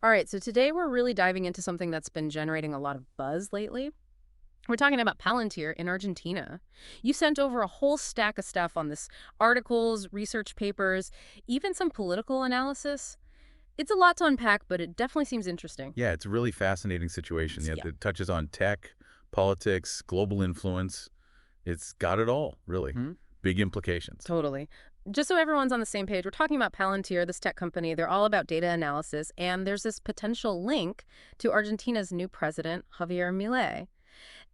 All right, so today we're really diving into something that's been generating a lot of buzz lately. We're talking about Palantir in Argentina. You sent over a whole stack of stuff on this: articles, research papers, even some political analysis. It's a lot to unpack, but it definitely seems interesting. Yeah, it's a really fascinating situation. Yeah, It touches on tech, politics, global influence. It's got it all, really. Big implications. totally. Just so everyone's on the same page, we're talking about Palantir, this tech company. They're all about data analysis, and there's this potential link to Argentina's new president, Javier Milei.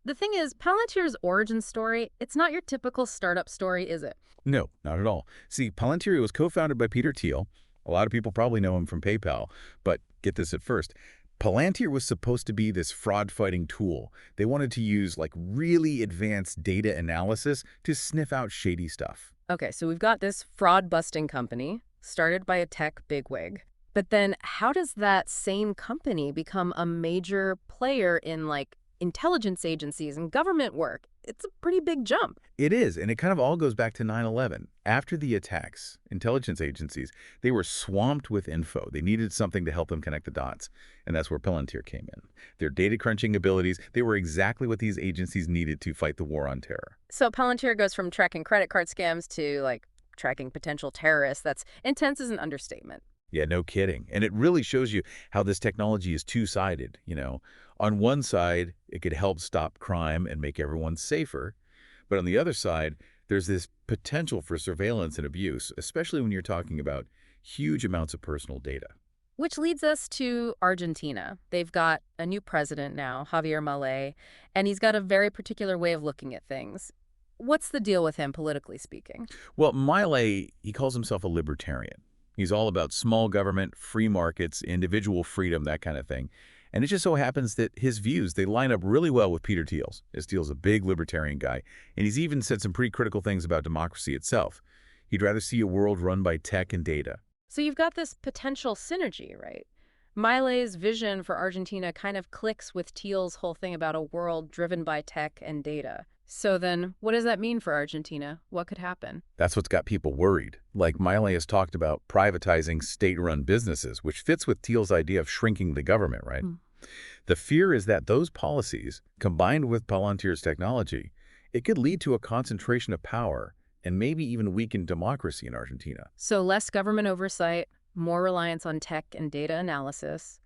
The thing is, Palantir's origin story, it's not your typical startup story, is it? No, not at all. See, Palantir was co-founded by Peter Thiel. A lot of people probably know him from PayPal, but get this at first. Palantir was supposed to be this fraud-fighting tool. They wanted to use like really advanced data analysis to sniff out shady stuff. Okay, so we've got this fraud-busting company started by a tech bigwig. But then how does that same company become a major player in, like, intelligence agencies and government work? It's a pretty big jump. It is, and it kind of all goes back to 9/11. After the attacks, intelligence agencies, they were swamped with info. They needed something to help them connect the dots, and that's where Palantir came in. Their data crunching abilities, they were exactly what these agencies needed to fight the war on terror. So Palantir goes from tracking credit card scams to, like, tracking potential terrorists. That's intense as an understatement. Yeah, no kidding. And it really shows you how this technology is two-sided, On one side, it could help stop crime and make everyone safer. But on the other side, there's this potential for surveillance and abuse, especially when you're talking about huge amounts of personal data. Which leads us to Argentina. They've got a new president now, Javier Milei, and he's got a very particular way of looking at things. What's the deal with him, politically speaking? Well, Milei, he calls himself a libertarian. He's all about small government, free markets, individual freedom, that kind of thing. And it just so happens that his views, they line up really well with Peter Thiel's. Thiel's a big libertarian guy, and he's even said some pretty critical things about democracy itself. He'd rather see a world run by tech and data. So you've got this potential synergy, right? Milei's vision for Argentina kind of clicks with Thiel's whole thing about a world driven by tech and data. So then, what does that mean for Argentina? What could happen? That's what's got people worried. Like Milei has talked about privatizing state-run businesses, which fits with Thiel's idea of shrinking the government, right? The fear is that those policies, combined with Palantir's technology, it could lead to a concentration of power and maybe even weaken democracy in Argentina. So less government oversight, more reliance on tech and data analysis,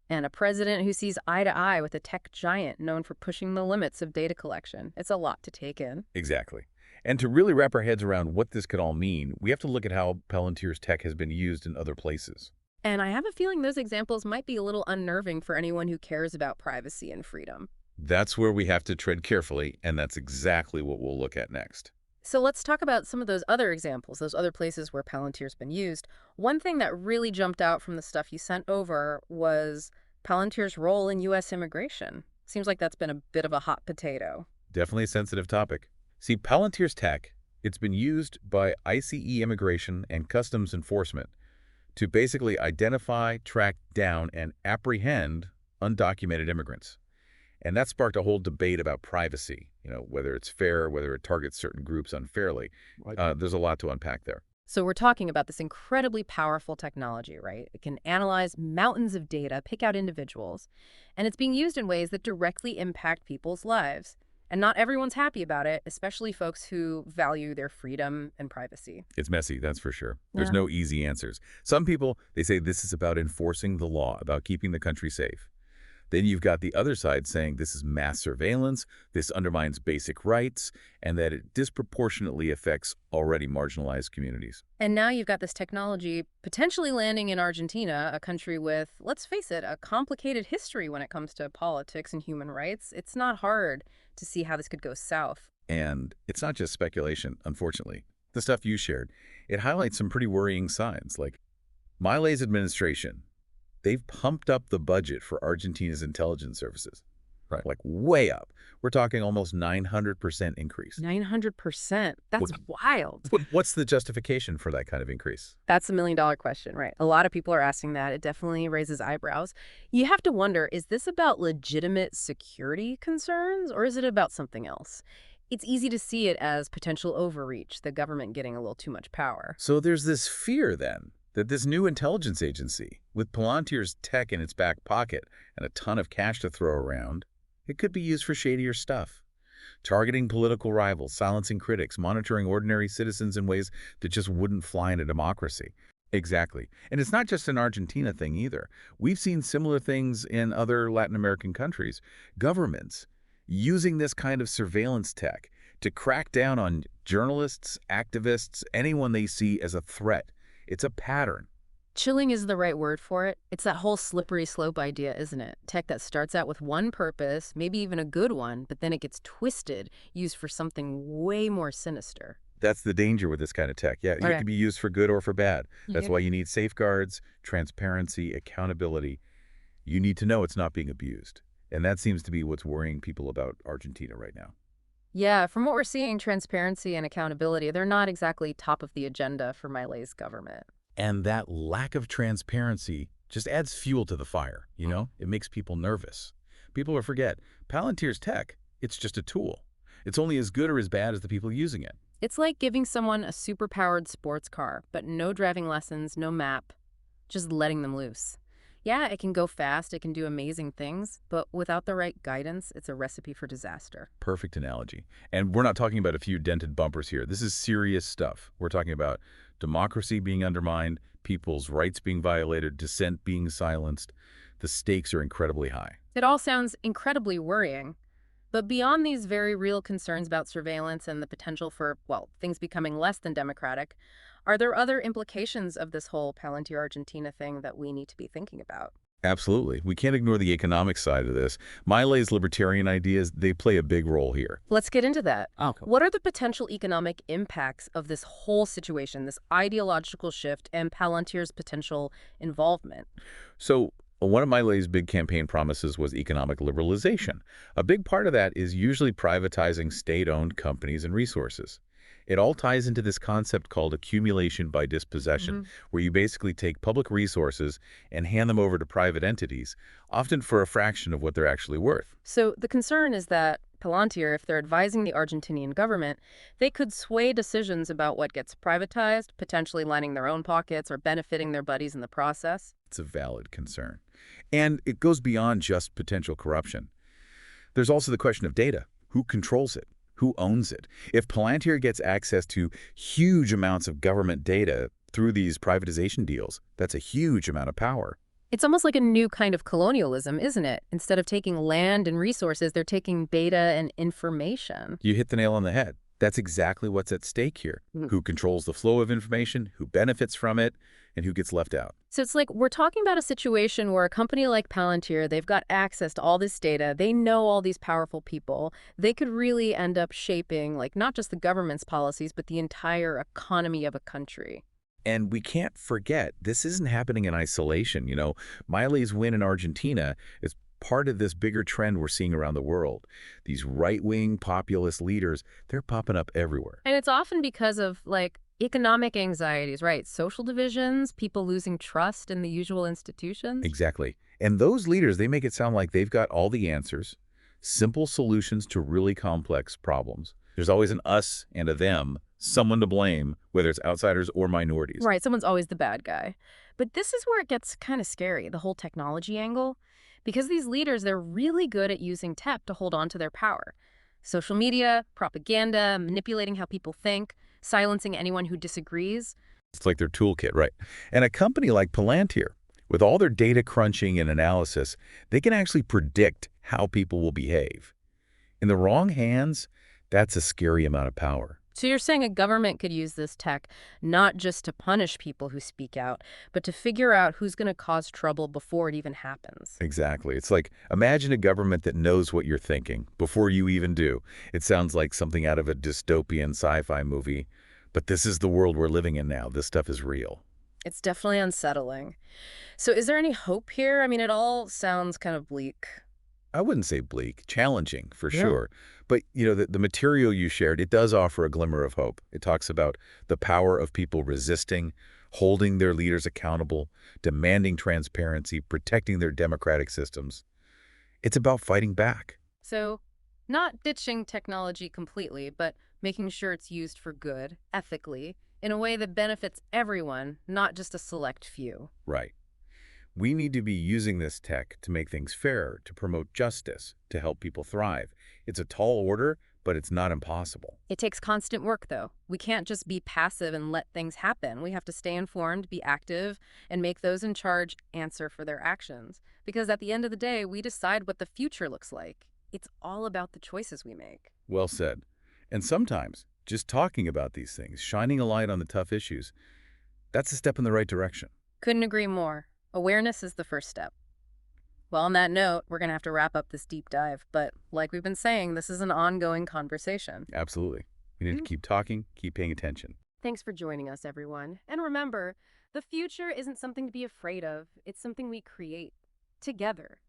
and a president who sees eye to eye with a tech giant known for pushing the limits of data collection. It's a lot to take in. Exactly. And to really wrap our heads around what this could all mean, we have to look at how Palantir's tech has been used in other places. And I have a feeling those examples might be a little unnerving for anyone who cares about privacy and freedom. That's where we have to tread carefully, and that's exactly what we'll look at next. So let's talk about some of those other examples, those other places where Palantir's been used. One thing that really jumped out from the stuff you sent over was Palantir's role in U.S. immigration. Seems like that's been a bit of a hot potato. Definitely a sensitive topic. See, Palantir's tech, it's been used by ICE Immigration and Customs Enforcement to basically identify, track down, and apprehend undocumented immigrants. And that sparked a whole debate about privacy, whether it's fair, whether it targets certain groups unfairly. Right. There's a lot to unpack there. So we're talking about this incredibly powerful technology, right? It can analyze mountains of data, pick out individuals, and it's being used in ways that directly impact people's lives. And not everyone's happy about it, especially folks who value their freedom and privacy. It's messy, that's for sure. There's Yeah. no easy answers. Some people, they say this is about enforcing the law, about keeping the country safe. Then you've got the other side saying this is mass surveillance, this undermines basic rights, and that it disproportionately affects already marginalized communities. And now you've got this technology potentially landing in Argentina, a country with, let's face it, a complicated history when it comes to politics and human rights. It's not hard to see how this could go south. And it's not just speculation, unfortunately. The stuff you shared, it highlights some pretty worrying signs, like Milei's administration. They've pumped up the budget for Argentina's intelligence services. Right. Like way up. We're talking almost 900% increase. 900%. That's wild. What's the justification for that kind of increase? That's the million-dollar question, right? A lot of people are asking that. It definitely raises eyebrows. You have to wonder, is this about legitimate security concerns, or is it about something else? It's easy to see it as potential overreach, the government getting a little too much power. So there's this fear then that this new intelligence agency, with Palantir's tech in its back pocket and a ton of cash to throw around, it could be used for shadier stuff. Targeting political rivals, silencing critics, monitoring ordinary citizens in ways that just wouldn't fly in a democracy. Exactly. And it's not just an Argentina thing either. We've seen similar things in other Latin American countries. Governments using this kind of surveillance tech to crack down on journalists, activists, anyone they see as a threat. It's a pattern. Chilling is the right word for it. It's that whole slippery slope idea, isn't it? Tech that starts out with one purpose, maybe even a good one, but then it gets twisted, used for something way more sinister. That's the danger with this kind of tech. Yeah, it Okay. can be used for good or for bad. That's Mhm. why you need safeguards, transparency, accountability. You need to know it's not being abused. And that seems to be what's worrying people about Argentina right now. Yeah, from what we're seeing, transparency and accountability, they're not exactly top of the agenda for Milei's government. And that lack of transparency just adds fuel to the fire, you know? It makes people nervous. People will forget, Palantir's tech, it's just a tool. It's only as good or as bad as the people using it. It's like giving someone a super-powered sports car, but no driving lessons, no map, just letting them loose. Yeah, it can go fast, it can do amazing things, but without the right guidance, it's a recipe for disaster. Perfect analogy. And we're not talking about a few dented bumpers here. This is serious stuff. We're talking about democracy being undermined, people's rights being violated, dissent being silenced. The stakes are incredibly high. It all sounds incredibly worrying. But beyond these very real concerns about surveillance and the potential for, well, things becoming less than democratic, are there other implications of this whole Palantir Argentina thing that we need to be thinking about? Absolutely. We can't ignore the economic side of this. Milei's libertarian ideas, they play a big role here. Let's get into that. Okay. What are the potential economic impacts of this whole situation, this ideological shift, and Palantir's potential involvement? So one of Milei's big campaign promises was economic liberalization. A big part of that is usually privatizing state-owned companies and resources. It all ties into this concept called accumulation by dispossession, where you basically take public resources and hand them over to private entities, often for a fraction of what they're actually worth. So the concern is that Palantir, if they're advising the Argentinian government, they could sway decisions about what gets privatized, potentially lining their own pockets or benefiting their buddies in the process. It's a valid concern. And it goes beyond just potential corruption. There's also the question of data. Who controls it? Who owns it? If Palantir gets access to huge amounts of government data through these privatization deals, that's a huge amount of power. It's almost like a new kind of colonialism, isn't it? Instead of taking land and resources, they're taking data and information. You hit the nail on the head. That's exactly what's at stake here. Mm. Who controls the flow of information, who benefits from it, and who gets left out. So it's like we're talking about a situation where a company like Palantir, they've got access to all this data. They know all these powerful people. They could really end up shaping, like, not just the government's policies, but the entire economy of a country. And we can't forget, this isn't happening in isolation. You know, Milei's win in Argentina is part of this bigger trend we're seeing around the world. These right-wing populist leaders, they're popping up everywhere. And it's often because of, like, economic anxieties, right? Social divisions, people losing trust in the usual institutions. Exactly. And those leaders, they make it sound like they've got all the answers, simple solutions to really complex problems. There's always an us and a them, someone to blame, whether it's outsiders or minorities. Right, someone's always the bad guy. But this is where it gets kind of scary, the whole technology angle. Because these leaders, they're really good at using tech to hold on to their power. Social media, propaganda, manipulating how people think, silencing anyone who disagrees. It's like their toolkit, right? And a company like Palantir, with all their data crunching and analysis, they can actually predict how people will behave. In the wrong hands, that's a scary amount of power. So you're saying a government could use this tech not just to punish people who speak out, but to figure out who's going to cause trouble before it even happens. Exactly. It's like, imagine a government that knows what you're thinking before you even do. It sounds like something out of a dystopian sci-fi movie, but this is the world we're living in now. This stuff is real. It's definitely unsettling. So is there any hope here? I mean, it all sounds kind of bleak. I wouldn't say bleak, challenging for Yeah. sure. But, you know, the material you shared, it does offer a glimmer of hope. It talks about the power of people resisting, holding their leaders accountable, demanding transparency, protecting their democratic systems. It's about fighting back. So not ditching technology completely, but making sure it's used for good, ethically, in a way that benefits everyone, not just a select few. Right. We need to be using this tech to make things fairer, to promote justice, to help people thrive. It's a tall order, but it's not impossible. It takes constant work, though. We can't just be passive and let things happen. We have to stay informed, be active, and make those in charge answer for their actions. Because at the end of the day, we decide what the future looks like. It's all about the choices we make. Well said. And sometimes, just talking about these things, shining a light on the tough issues, that's a step in the right direction. Couldn't agree more. Awareness is the first step. Well, on that note, we're going to have to wrap up this deep dive. But like we've been saying, this is an ongoing conversation. Absolutely. We need to keep talking, keep paying attention. Thanks for joining us, everyone. And remember, the future isn't something to be afraid of. It's something we create together.